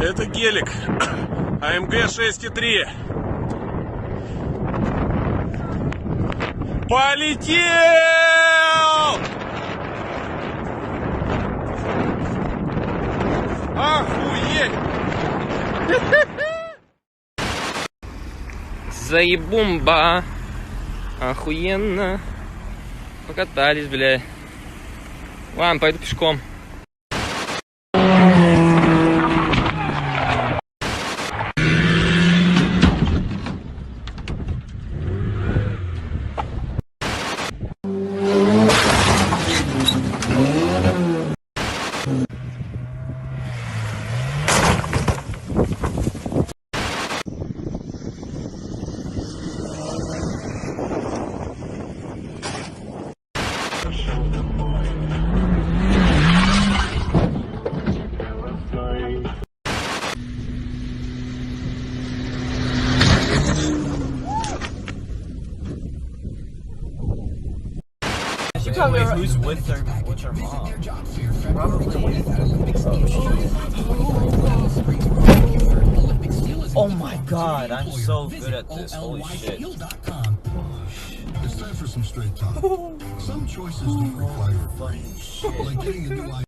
Это гелик АМГ 6.3. Полетел! Охуеть! Заебумба! Охуенно! Покатались, бля. Ладно, пойду пешком. Wait, who's with her mom? Oh my god, I'm so good at this. Holy shit. It's time for some straight talk. Some choices don't require fucking shit. Like getting a new idea.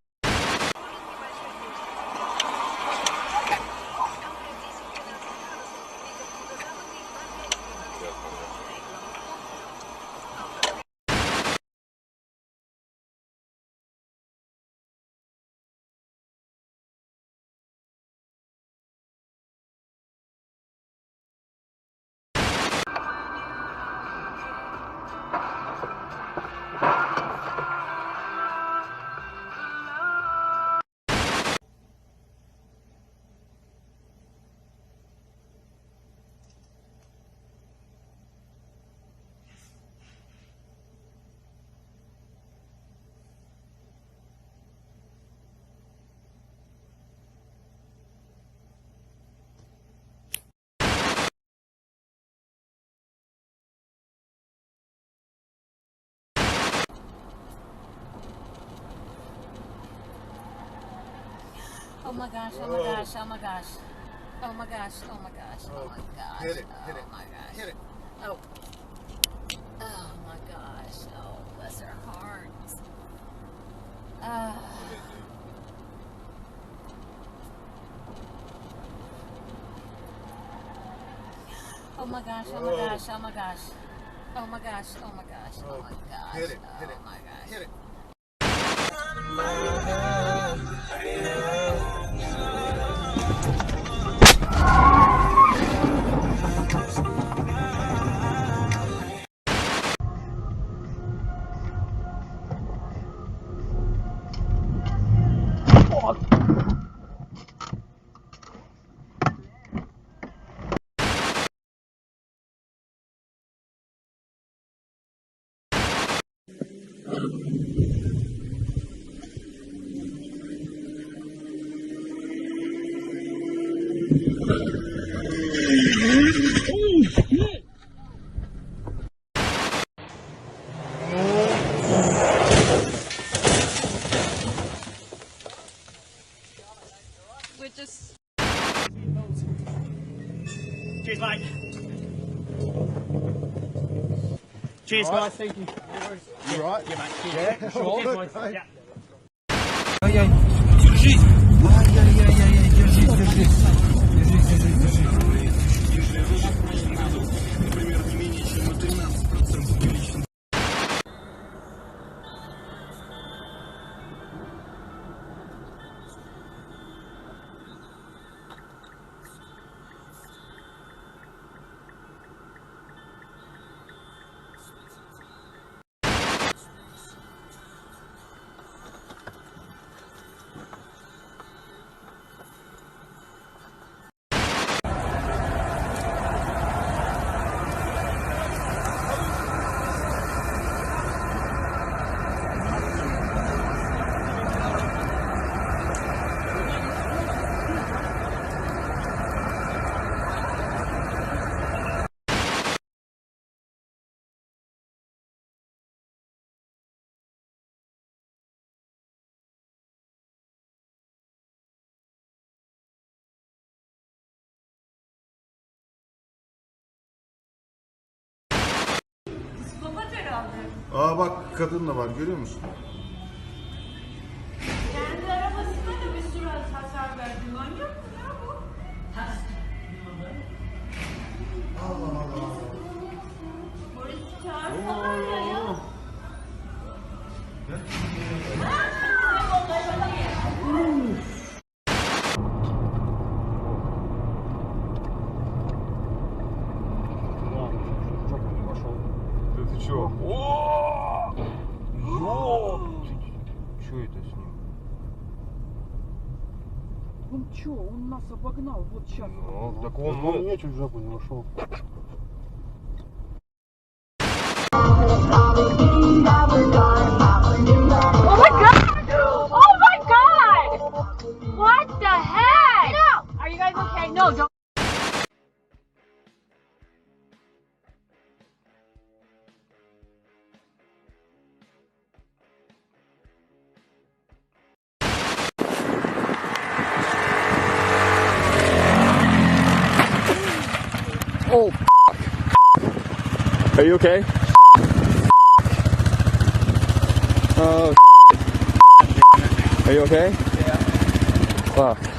Oh my gosh, oh my gosh, oh my gosh. Oh my gosh, oh my gosh, oh my gosh. Hit it, oh hit it, my gosh. hit it. Oh. Oh my gosh. Oh, bless her heart. Oh my gosh, oh my gosh, oh my gosh. Oh my gosh, oh my gosh, oh my gosh. Hit it, hit it, oh my gosh. hit it. We're just... Cheers, mate. Cheers, guys. Thank you. You right? Yeah, mate. Cheers. Yeah? Sure. Cheers, boys. Right. Yeah. Ай-яй, держись! Ай-яй-яй-яй, держись, держись. Держись, держись, держись. Например, не менее чем на 13% увеличен. Aa bak kadın da var görüyor musun? Kendi arabasına da bir sürü hasar verdi. Manyak mı ya bu? Allah Allah. Polisi çağırsana ya. Да ты чё? Что это с ним? Он чё, он нас обогнал, вот сейчас. Ну, так он меня чуть в жопу не вошел. Oh my god! Oh my god! What the heck? No! Are you guys okay? No, don't. Oh, are you okay? Oh, are you okay? Yeah. Fuck.